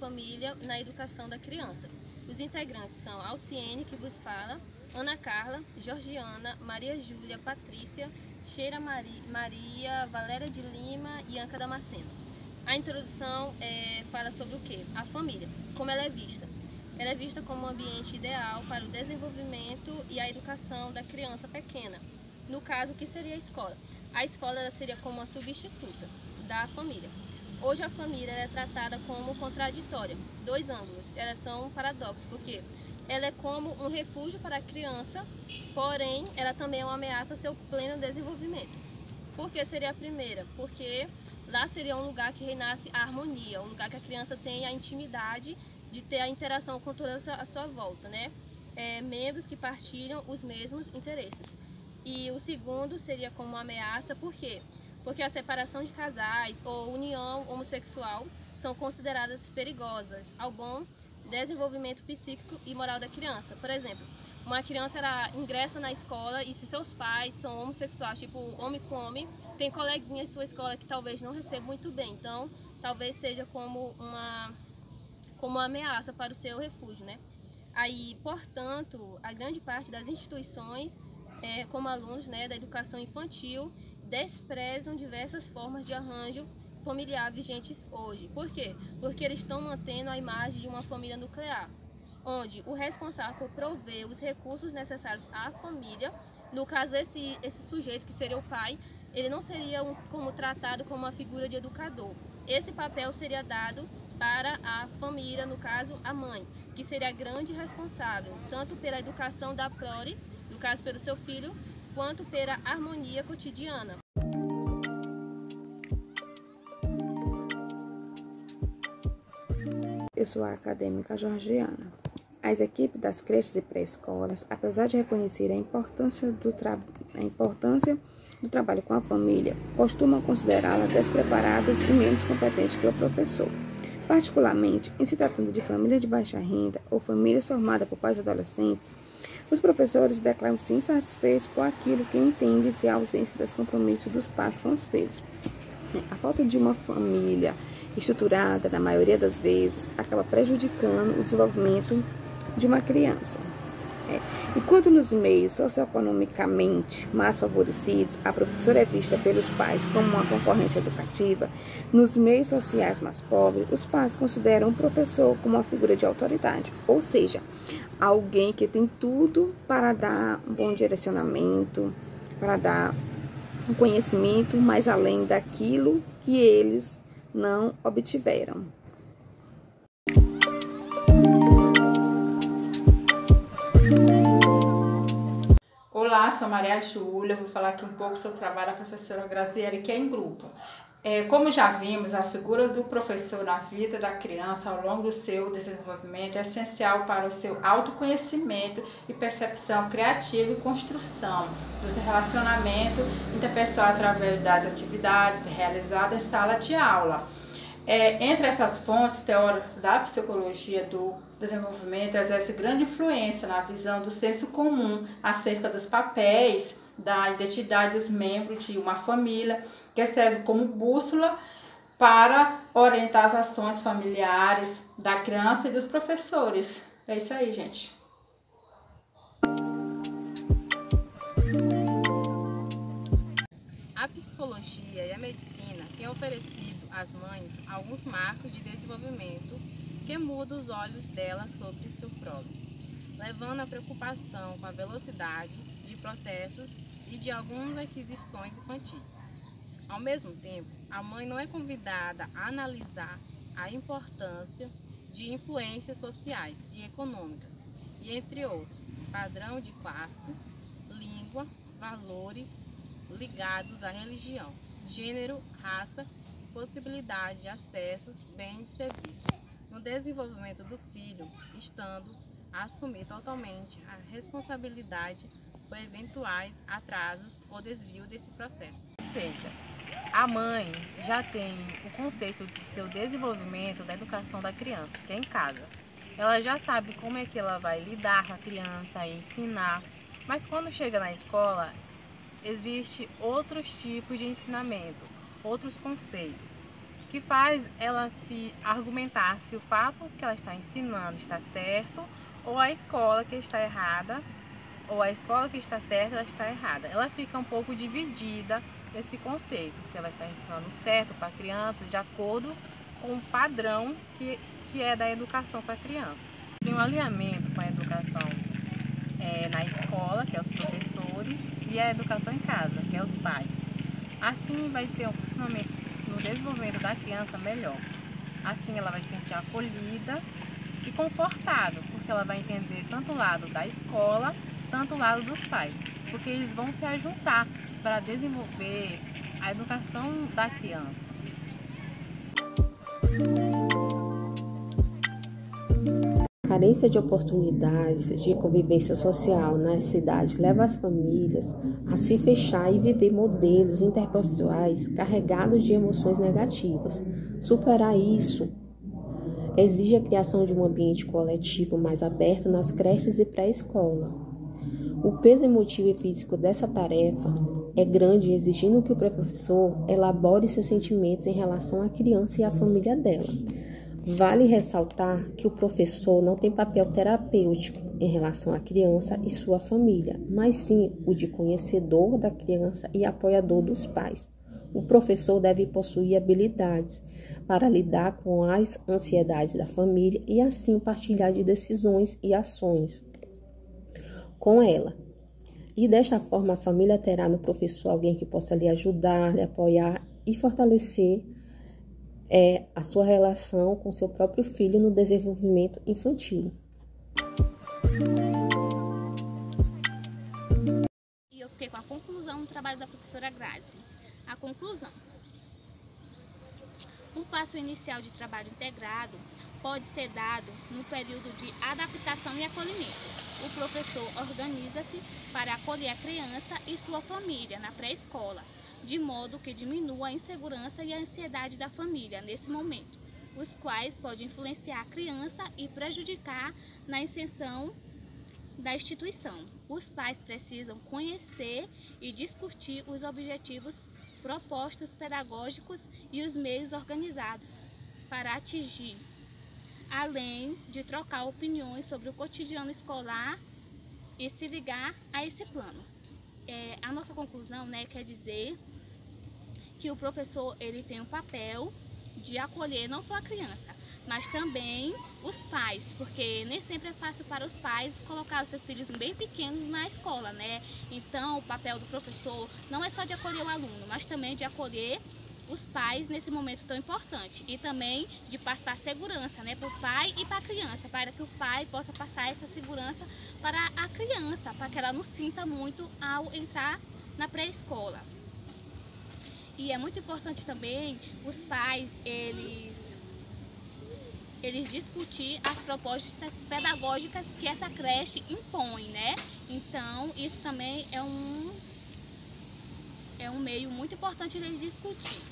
família na educação da criança. Os integrantes são Alciene, que vos fala, Ana Carla, Georgiana, Maria Júlia, Patrícia, Sheila Maria, Valéria de Lima e Anca Damasceno. A introdução fala sobre o quê? A família, como ela é vista. Ela é vista como um ambiente ideal para o desenvolvimento e a educação da criança pequena. No caso, o que seria a escola? A escola ela seria como uma substituta da família. Hoje a família é tratada como contraditória, dois ângulos. Elas são um paradoxo, porque ela é como um refúgio para a criança, porém ela também é uma ameaça a seu pleno desenvolvimento. Por que seria a primeira? Porque lá seria um lugar que reinasse a harmonia, um lugar que a criança tenha a intimidade de ter a interação com toda a sua volta, né? Membros que partilham os mesmos interesses. E o segundo seria como uma ameaça, por quê? Porque a separação de casais ou união homossexual são consideradas perigosas ao bom desenvolvimento psíquico e moral da criança. Por exemplo, uma criança ingressa na escola e se seus pais são homossexuais, tipo homem com homem, tem coleguinhas em sua escola que talvez não recebam muito bem, então talvez seja como uma ameaça para o seu refúgio, né? Aí, portanto, a grande parte das instituições, como alunos, né, da educação infantil, desprezam diversas formas de arranjo familiar vigentes hoje. Por quê? Porque eles estão mantendo a imagem de uma família nuclear, onde o responsável por prover os recursos necessários à família, no caso esse sujeito que seria o pai, ele não seria como tratado como uma figura de educador. Esse papel seria dado para a família, no caso a mãe, que seria a grande responsável, tanto pela educação da prole, no caso pelo seu filho, quanto pela harmonia cotidiana. Eu sou a acadêmica Georgiana. As equipes das creches e pré-escolas, apesar de reconhecer a importância do trabalho com a família, costumam considerá-las despreparadas e menos competentes que o professor. Particularmente, em se tratando de famílias de baixa renda ou famílias formadas por pais adolescentes, os professores declaram-se insatisfeitos com aquilo que entendem ser a ausência dos compromissos dos pais com os filhos. A falta de uma família estruturada, na maioria das vezes, acaba prejudicando o desenvolvimento de uma criança. Enquanto nos meios socioeconomicamente mais favorecidos, a professora é vista pelos pais como uma concorrente educativa, nos meios sociais mais pobres, os pais consideram o professor como uma figura de autoridade, ou seja, alguém que tem tudo para dar um bom direcionamento, para dar um conhecimento mais além daquilo que eles não obtiveram. Olá, sou Maria Júlia, vou falar aqui um pouco sobre o trabalho da professora Graziele, que é em grupo. Como já vimos, a figura do professor na vida da criança ao longo do seu desenvolvimento é essencial para o seu autoconhecimento e percepção criativa e construção dos relacionamentos interpessoais através das atividades realizadas em sala de aula. Entre essas fontes teóricas da psicologia do desenvolvimento, exerce grande influência na visão do senso comum acerca dos papéis da identidade dos membros de uma família, que serve como bússola para orientar as ações familiares da criança e dos professores. É isso aí, gente. A psicologia e a medicina têm oferecido às mães alguns marcos de desenvolvimento que mudam os olhos delas sobre o seu próprio, levando à preocupação com a velocidade de processos e de algumas aquisições infantis. Ao mesmo tempo, a mãe não é convidada a analisar a importância de influências sociais e econômicas, e entre outros, padrão de classe, língua, valores ligados à religião, gênero, raça, possibilidade de acessos, bens e serviços, no desenvolvimento do filho, estando a assumir totalmente a responsabilidade por eventuais atrasos ou desvio desse processo. Ou seja, a mãe já tem o conceito do seu desenvolvimento da educação da criança, que é em casa. Ela já sabe como é que ela vai lidar com a criança, ensinar, mas quando chega na escola, existe outros tipos de ensinamento, outros conceitos, que faz ela se argumentar se o fato que ela está ensinando está certo, ou a escola que está errada, ou a escola que está certa, ela está errada. Ela fica um pouco dividida nesse conceito, se ela está ensinando certo para a criança, de acordo com o padrão que é da educação para a criança. Tem um alinhamento com a educação na escola, que é os professores, e a educação em casa, que é os pais. Assim vai ter um funcionamento no desenvolvimento da criança melhor. Assim ela vai se sentir acolhida e confortável, porque ela vai entender tanto o lado da escola, tanto o lado dos pais, porque eles vão se ajuntar para desenvolver a educação da criança. A carência de oportunidades de convivência social nas cidades leva as famílias a se fechar e viver modelos interpessoais carregados de emoções negativas. Superar isso exige a criação de um ambiente coletivo mais aberto nas creches e pré-escola. O peso emotivo e físico dessa tarefa é grande, exigindo que o professor elabore seus sentimentos em relação à criança e à família dela. Vale ressaltar que o professor não tem papel terapêutico em relação à criança e sua família, mas sim o de conhecedor da criança e apoiador dos pais. O professor deve possuir habilidades para lidar com as ansiedades da família e assim partilhar de decisões e ações com ela. E desta forma a família terá no professor alguém que possa lhe ajudar, lhe apoiar e fortalecer a sua relação com seu próprio filho no desenvolvimento infantil. E eu fiquei com a conclusão do trabalho da professora Grazi. A conclusão: um passo inicial de trabalho integrado pode ser dado no período de adaptação e acolhimento. O professor organiza-se para acolher a criança e sua família na pré-escola, de modo que diminua a insegurança e a ansiedade da família nesse momento, os quais podem influenciar a criança e prejudicar na inserção da instituição. Os pais precisam conhecer e discutir os objetivos propostos pedagógicos e os meios organizados para atingir, além de trocar opiniões sobre o cotidiano escolar e se ligar a esse plano. A nossa conclusão, quer dizer que o professor ele tem um papel de acolher não só a criança, mas também os pais, porque nem sempre é fácil para os pais colocar os seus filhos bem pequenos na escola, Então, o papel do professor não é só de acolher o aluno, mas também de acolher os pais nesse momento tão importante e também de passar segurança, para o pai e para a criança, para que o pai possa passar essa segurança para a criança, para que ela não sinta muito ao entrar na pré-escola. E é muito importante também os pais, eles discutir as propostas pedagógicas que essa creche impõe, Então, isso também é um meio muito importante de discutir.